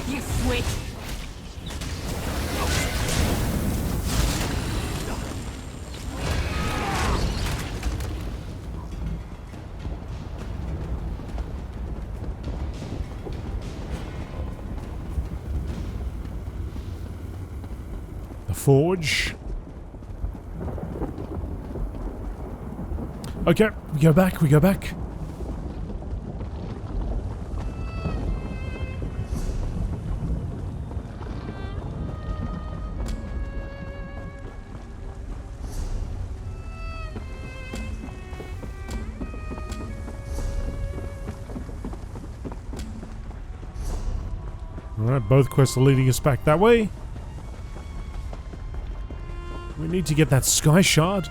you switch! The forge. Okay, we go back, we go back. Alright, both quests are leading us back that way. We need to get that sky shard.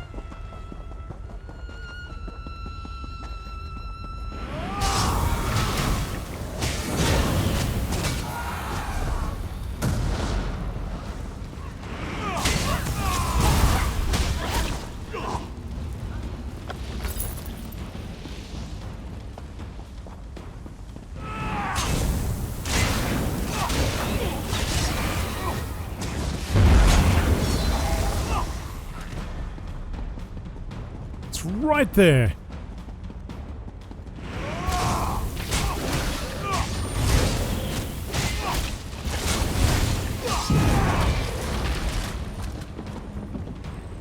Right there.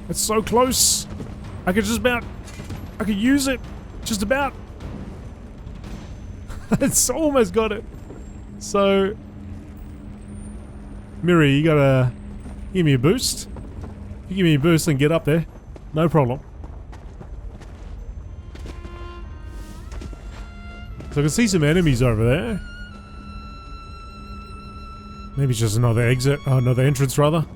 It's so close. I could use it. Just about. It's almost got it. So, Miri, you gotta give me a boost. If you give me a boost and get up there, no problem. So I can see some enemies over there. Maybe it's just another exit. Oh, another entrance, rather.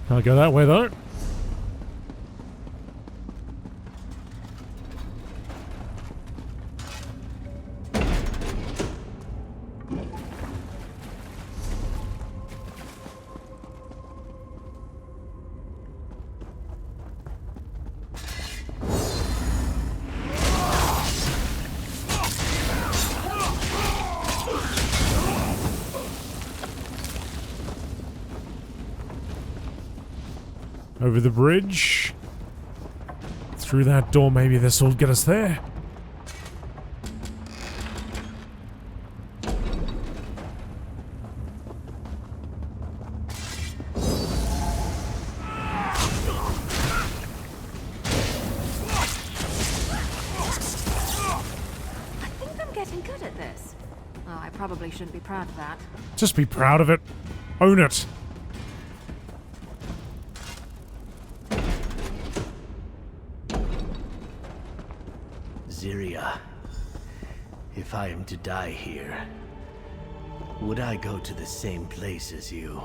Can't go that way, though. Over the bridge. Through that door, maybe this will get us there. I think I'm getting good at this. Oh, I probably shouldn't be proud of that. Just be proud of it. Own it. If I am to die here, would I go to the same place as you?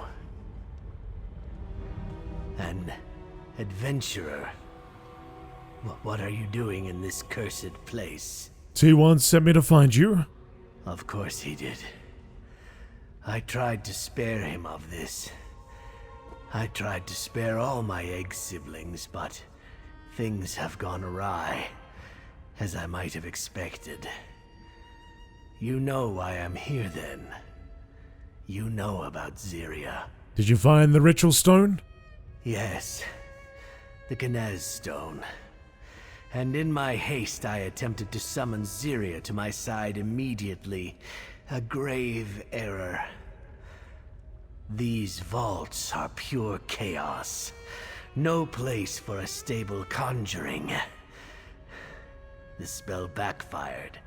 An adventurer? What are you doing in this cursed place? T1 sent me to find you. Of course he did. I tried to spare him of this. I tried to spare all my egg siblings, but things have gone awry, as I might have expected. You know why I'm here, then. You know about Zyria. Did you find the ritual stone? Yes. The Knez stone. And in my haste, I attempted to summon Zyria to my side immediately. A grave error. These vaults are pure chaos. No place for a stable conjuring. The spell backfired.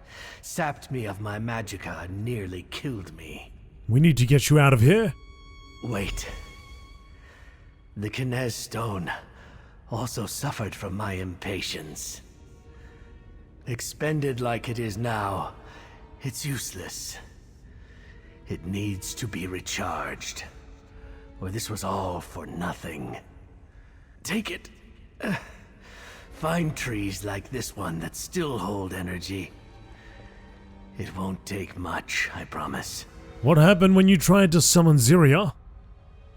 Sapped me of my magicka and nearly killed me. We need to get you out of here. Wait. The Knez stone also suffered from my impatience. Expended like it is now, it's useless. It needs to be recharged, or this was all for nothing. Take it. Find trees like this one that still hold energy. It won't take much, I promise. What happened when you tried to summon Ziria?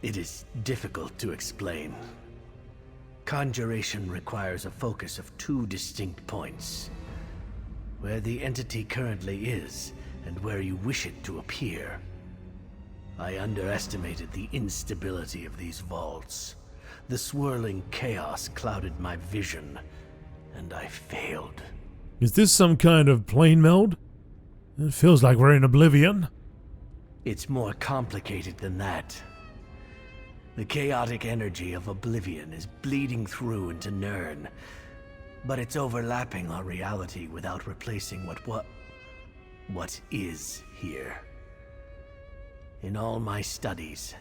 It is difficult to explain. Conjuration requires a focus of two distinct points. Where the entity currently is, and where you wish it to appear. I underestimated the instability of these vaults. The swirling chaos clouded my vision, and I failed. Is this some kind of plane meld? It feels like we're in Oblivion. It's more complicated than that. The chaotic energy of Oblivion is bleeding through into Nirn, but it's overlapping our reality without replacing what is here. In all my studies,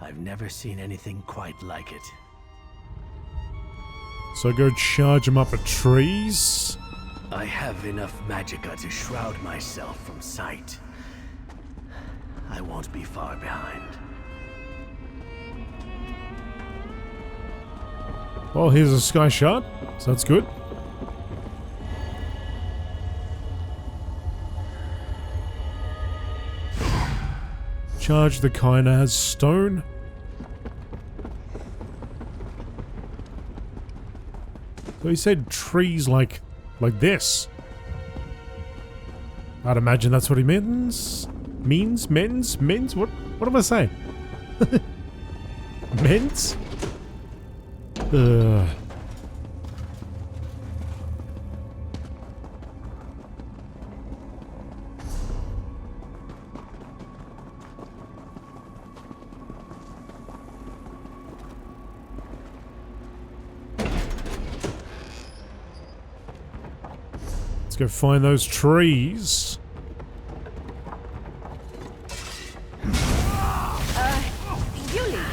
I've never seen anything quite like it. So go charge him up at trees? I have enough magicka to shroud myself from sight. I won't be far behind. Well, here's a sky shard, so that's good. Charge the Kainaz stone. So he said trees like this. I'd imagine that's what he means. Means? What am I saying? Meant? Ugh. Let's go find those trees. You lead.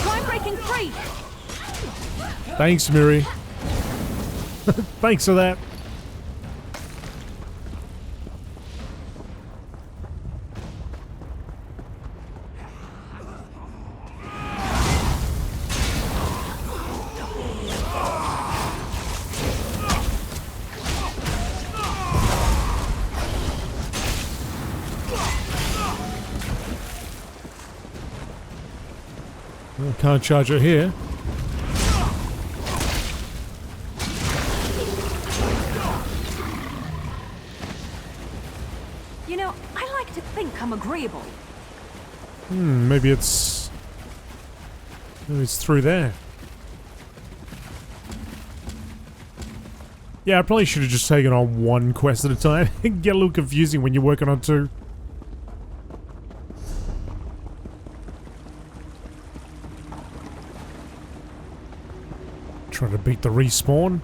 Try breaking free. Thanks, Miri. Thanks for that. Well, can't charge it here. You know, I like to think I'm agreeable. Maybe it's through there. Yeah, I probably should have just taken on one quest at a time. It can get a little confusing when you're working on two. Trying to beat the respawn.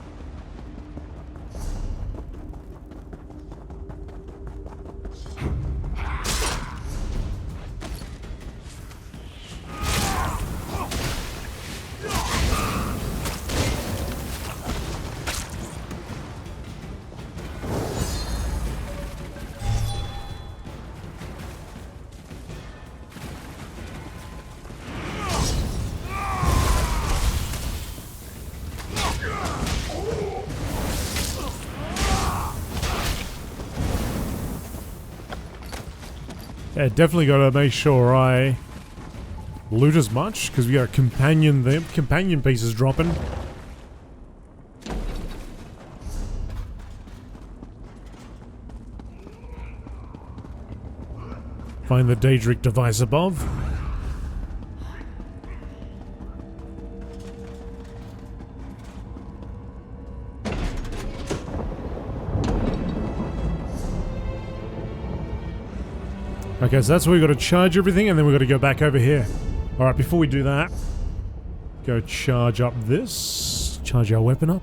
Yeah, definitely gotta make sure I loot as much, because we got a companion there, companion pieces dropping. Find the Daedric Device above. Okay, so that's where we got to charge everything, and then we got to go back over here. All right, before we do that, go charge up this. Charge our weapon up.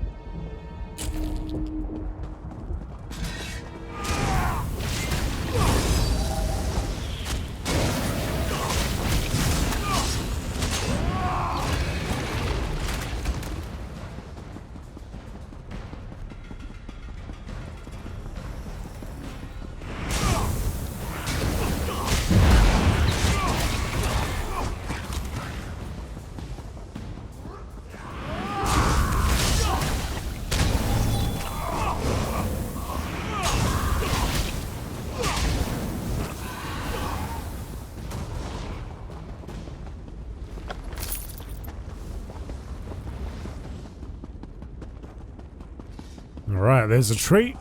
Alright, there's a tree.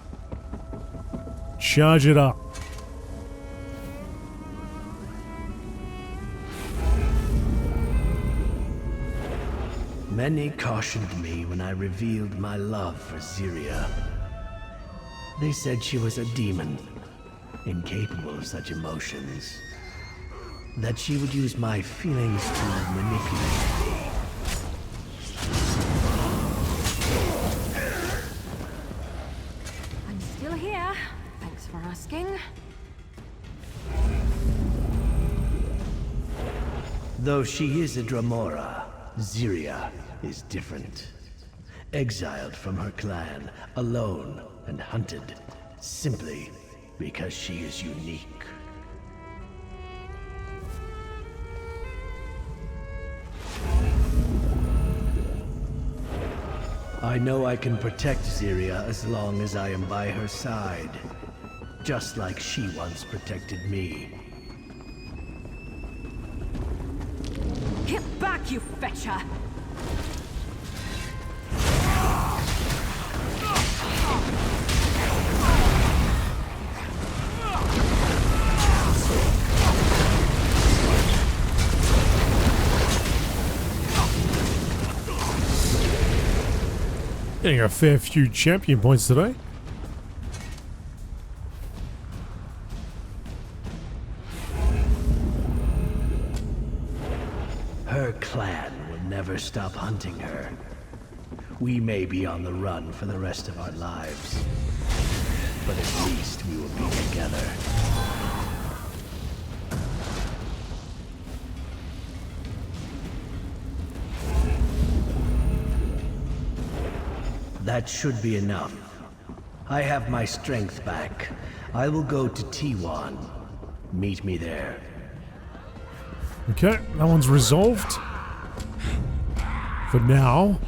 Charge it up. Many cautioned me when I revealed my love for Zyria. They said she was a demon, incapable of such emotions. That she would use my feelings to manipulate me. I'm still here. Thanks for asking. Though she is a Dremora, Zyria is different. Exiled from her clan, alone and hunted, simply because she is unique. I know I can protect Zyria as long as I am by her side, just like she once protected me. Get back, you fetcher! Getting a fair few champion points today. Her clan will never stop hunting her. We may be on the run for the rest of our lives, but at least we will be together. That should be enough. I have my strength back. I will go to T1. Meet me there. Okay, that one's resolved. For now.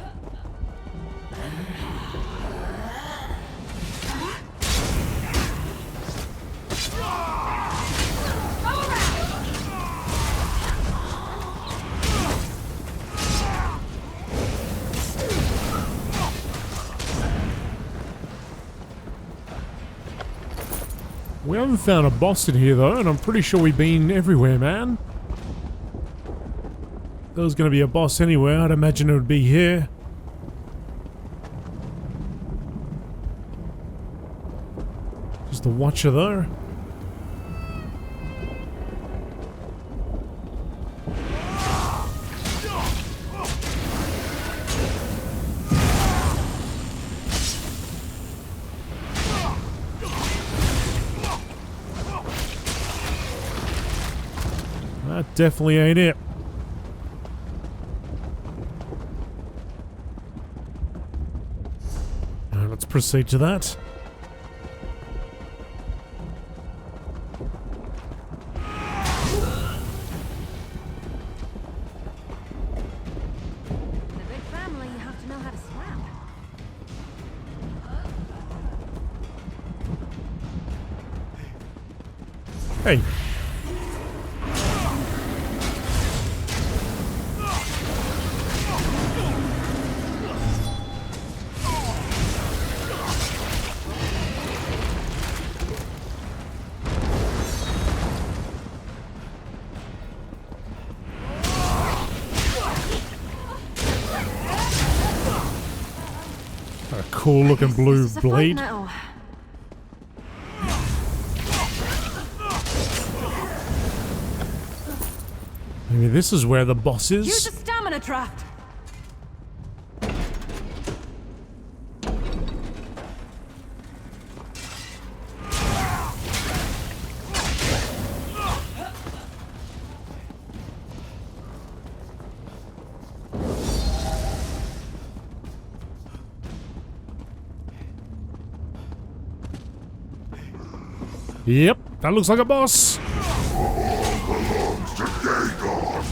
We haven't found a boss in here though, and I'm pretty sure we've been everywhere, man. If there was going to be a boss anywhere, I'd imagine it would be here. Just the Watcher though. That definitely ain't it. Alright, let's proceed to that. In a big family, you have to know how to swap. Hey. A cool looking blue This is a fight blade. now. Maybe this is where the boss Use is. the stamina draft. Yep, that looks like a boss. Belongs to Dagon.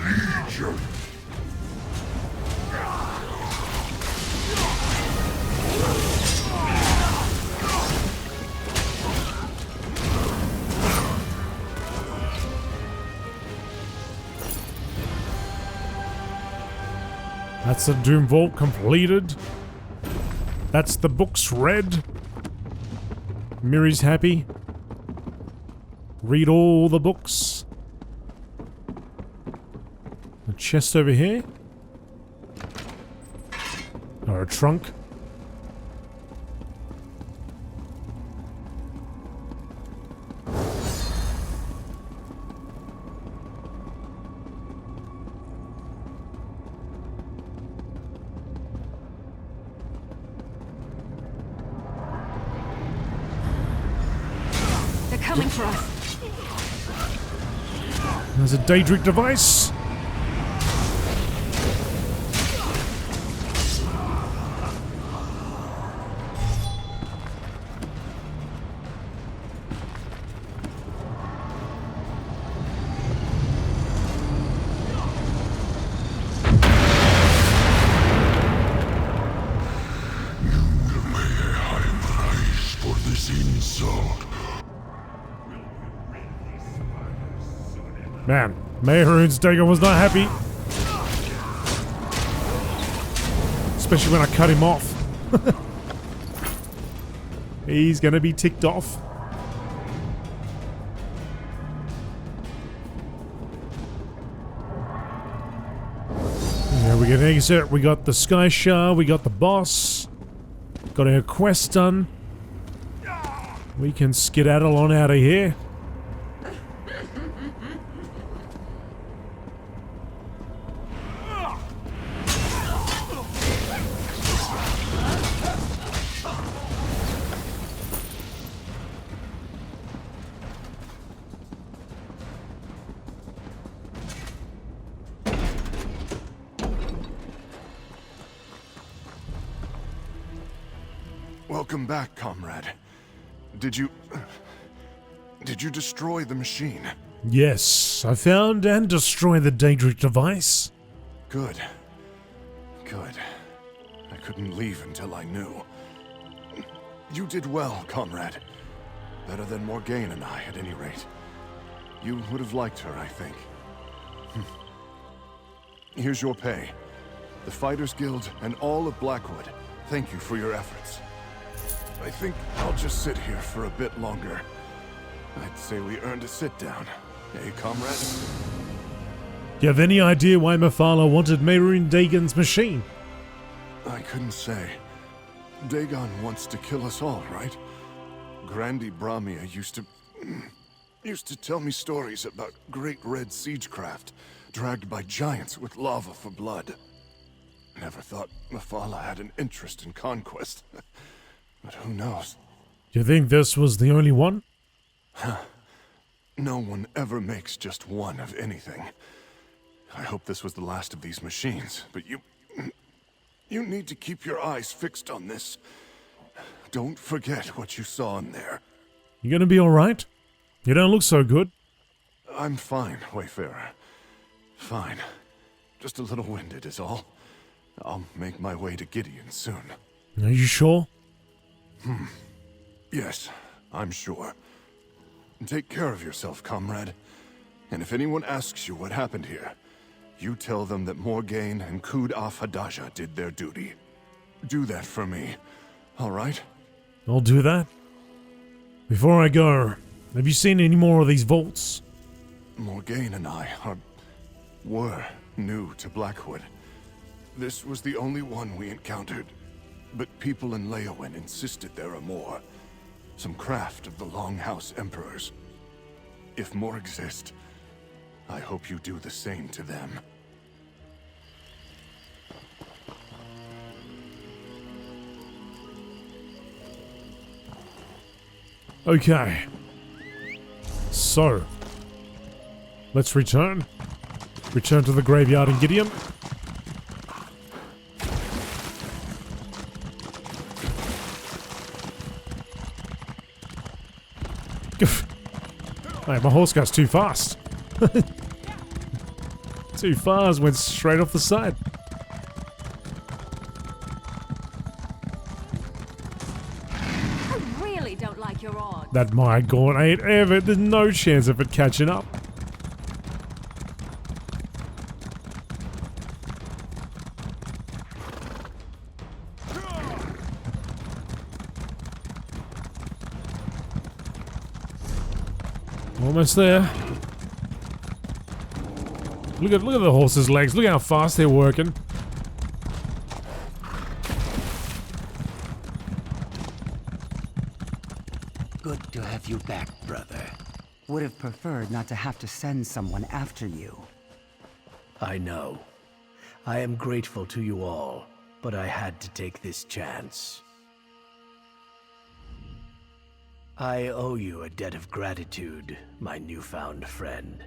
Legion. That's the Doom Vault completed. That's the books read. Miri's happy. Read all the books. A chest over here. Or a trunk. They're coming for us. There's a Daedric Device. Man, Mehrunes Dagger was not happy. Especially when I cut him off. He's gonna be ticked off. Yeah, we got an exit, we got the Sky Shard, we got the boss. Got our quest done. We can skedaddle on out of here. Welcome back, comrade. Did you destroy the machine? Yes, I found and destroyed the Daedric Device. Good. Good. I couldn't leave until I knew. You did well, comrade. Better than Morgane and I, at any rate. You would have liked her, I think. Here's your pay. The Fighters Guild and all of Blackwood, thank you for your efforts. I think I'll just sit here for a bit longer. I'd say we earned a sit-down. Eh, comrade? Do you have any idea why Mephala wanted Mehrunes Dagon's machine? I couldn't say. Dagon wants to kill us all, right? Grandi Bramia used to tell me stories about great red siegecraft dragged by giants with lava for blood. Never thought Mephala had an interest in conquest. But who knows? Do you think this was the only one? No one ever makes just one of anything. I hope this was the last of these machines, but you need to keep your eyes fixed on this. Don't forget what you saw in there. You gonna be alright? You don't look so good. I'm fine, Wayfarer. Fine. Just a little winded is all. I'll make my way to Gideon soon. Are you sure? Yes, I'm sure. Take care of yourself, comrade. And if anyone asks you what happened here, you tell them that Morgane and Kud af Hadaja did their duty. Do that for me, alright? I'll do that. Before I go, have you seen any more of these vaults? Morgane and I were new to Blackwood. This was the only one we encountered. But people in Leowen insisted there are more. Some craft of the Longhouse Emperors. If more exist, I hope you do the same to them. Okay. So, let's return. Return to the graveyard in Gideon. Hey, my horse goes too fast. Too fast, went straight off the side. I really don't like your odds. That Mygaunt ain't ever, there's no chance of it catching up. Almost there. Look at the horse's legs. Look how fast they're working. Good to have you back, brother. Would have preferred not to have to send someone after you. I know. I am grateful to you all, but I had to take this chance. I owe you a debt of gratitude, my newfound friend.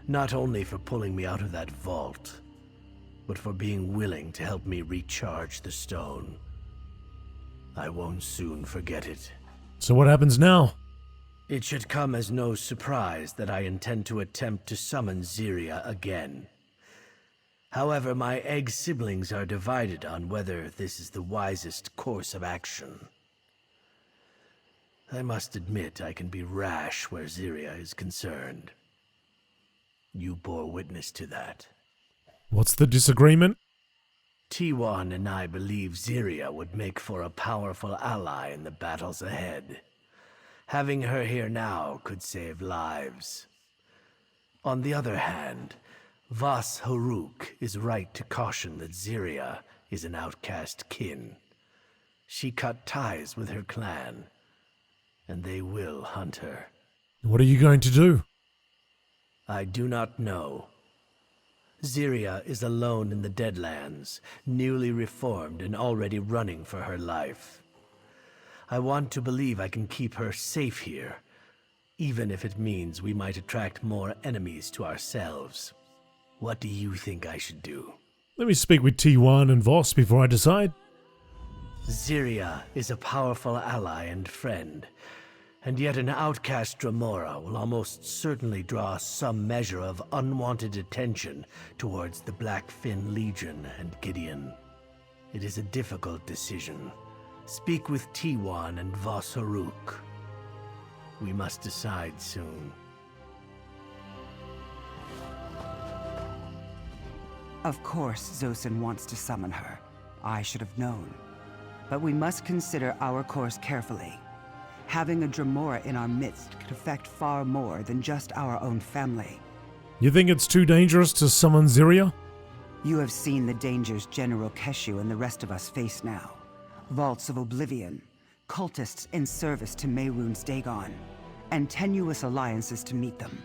Not only for pulling me out of that vault, but for being willing to help me recharge the stone. I won't soon forget it. So what happens now? It should come as no surprise that I intend to attempt to summon Zyria again. However, my egg siblings are divided on whether this is the wisest course of action. I must admit I can be rash where Zyria is concerned. You bore witness to that. What's the disagreement? T1 and I believe Zyria would make for a powerful ally in the battles ahead. Having her here now could save lives. On the other hand, Vas Haruk is right to caution that Zyria is an outcast kin. She cut ties with her clan, and they will hunt her. What are you going to do? I do not know. Zyria is alone in the Deadlands, newly reformed and already running for her life. I want to believe I can keep her safe here, even if it means we might attract more enemies to ourselves. What do you think I should do? Let me speak with T1 and Voss before I decide. Zyria is a powerful ally and friend, and yet an outcast Dremora will almost certainly draw some measure of unwanted attention towards the Blackfin Legion and Gideon. It is a difficult decision. Speak with T1 and Vas Haruk. We must decide soon. Of course, Xocin wants to summon her. I should have known. But we must consider our course carefully. Having a Dremora in our midst could affect far more than just our own family. You think it's too dangerous to summon Zyria? You have seen the dangers General Keshu and the rest of us face now. Vaults of Oblivion, cultists in service to Mehrunes Dagon, and tenuous alliances to meet them.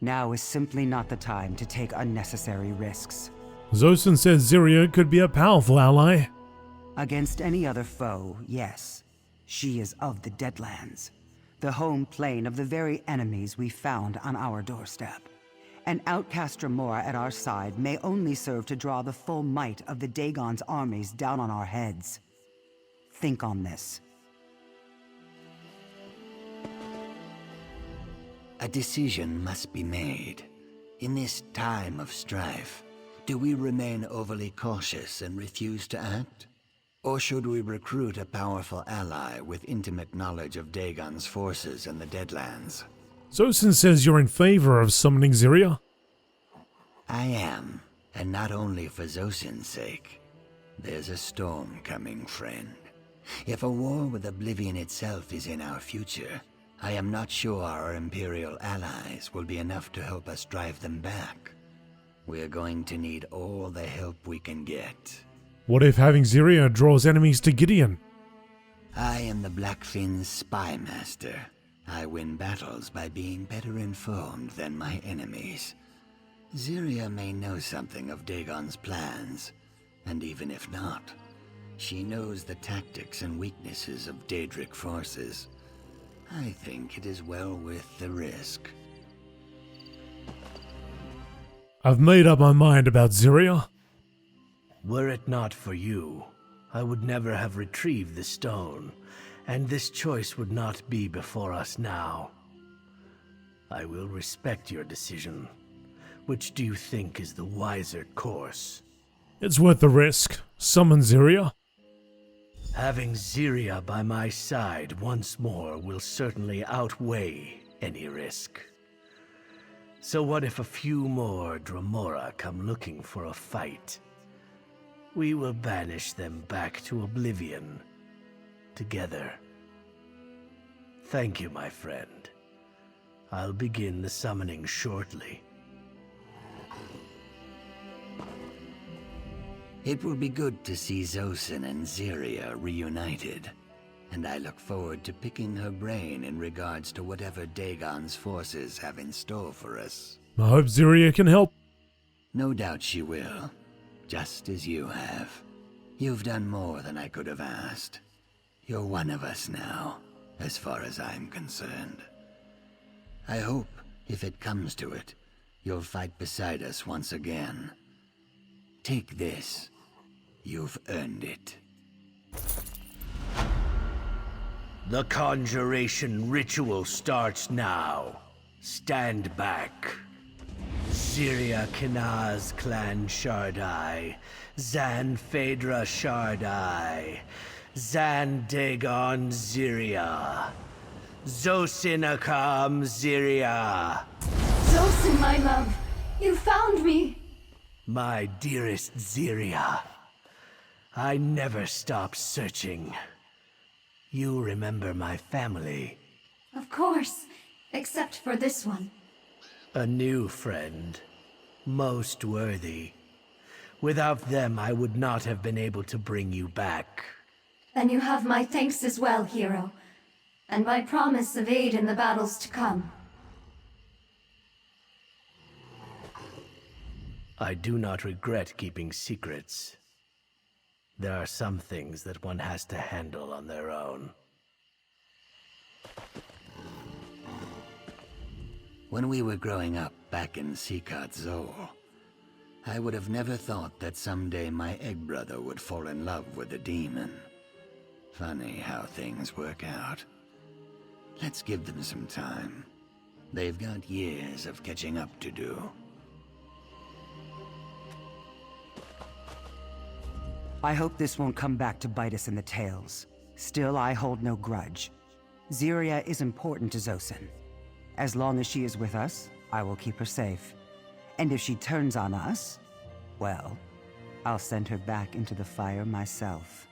Now is simply not the time to take unnecessary risks. Xocin says Zyria could be a powerful ally. Against any other foe, yes. She is of the Deadlands, the home plane of the very enemies we found on our doorstep. An outcast Dremora at our side may only serve to draw the full might of the Dagon's armies down on our heads. Think on this. A decision must be made. In this time of strife, do we remain overly cautious and refuse to act? Or should we recruit a powerful ally with intimate knowledge of Dagon's forces and the Deadlands? Xocin says you're in favor of summoning Zyria. I am, and not only for Xocin's sake. There's a storm coming, friend. If a war with Oblivion itself is in our future, I am not sure our Imperial allies will be enough to help us drive them back. We're going to need all the help we can get. What if having Zyria draws enemies to Gideon? I am the Blackfin's spy master. I win battles by being better informed than my enemies. Zyria may know something of Dagon's plans, and even if not, she knows the tactics and weaknesses of Daedric forces. I think it is well worth the risk. I've made up my mind about Zyria. Were it not for you, I would never have retrieved the stone, and this choice would not be before us now. I will respect your decision. Which do you think is the wiser course? It's worth the risk. Summon Zyria. Having Zyria by my side once more will certainly outweigh any risk. So what if a few more Dremora come looking for a fight? We will banish them back to Oblivion, together. Thank you, my friend. I'll begin the summoning shortly. It will be good to see Xocin and Ziria reunited, and I look forward to picking her brain in regards to whatever Dagon's forces have in store for us. I hope Ziria can help. No doubt she will, just as you have. You've done more than I could have asked. You're one of us now, as far as I'm concerned. I hope, if it comes to it, you'll fight beside us once again. Take this. You've earned it. The conjuration ritual starts now. Stand back. Ziria Kinaz Clan Shardai, Zan Phaedra Shardai, Zan Dagon Ziria, Xocin Akam Ziria. Xocin, my love, you found me! My dearest Ziria, I never stop searching. You remember my family. Of course, except for this one. A new friend. Most worthy. Without them, I would not have been able to bring you back. Then you have my thanks as well, hero. And my promise of aid in the battles to come. I do not regret keeping secrets. There are some things that one has to handle on their own. When we were growing up back in Sikat Zol, I would have never thought that someday my egg brother would fall in love with a demon. Funny how things work out. Let's give them some time. They've got years of catching up to do. I hope this won't come back to bite us in the tails. Still, I hold no grudge. Ziria is important to Xocin. As long as she is with us, I will keep her safe. And if she turns on us, well, I'll send her back into the fire myself.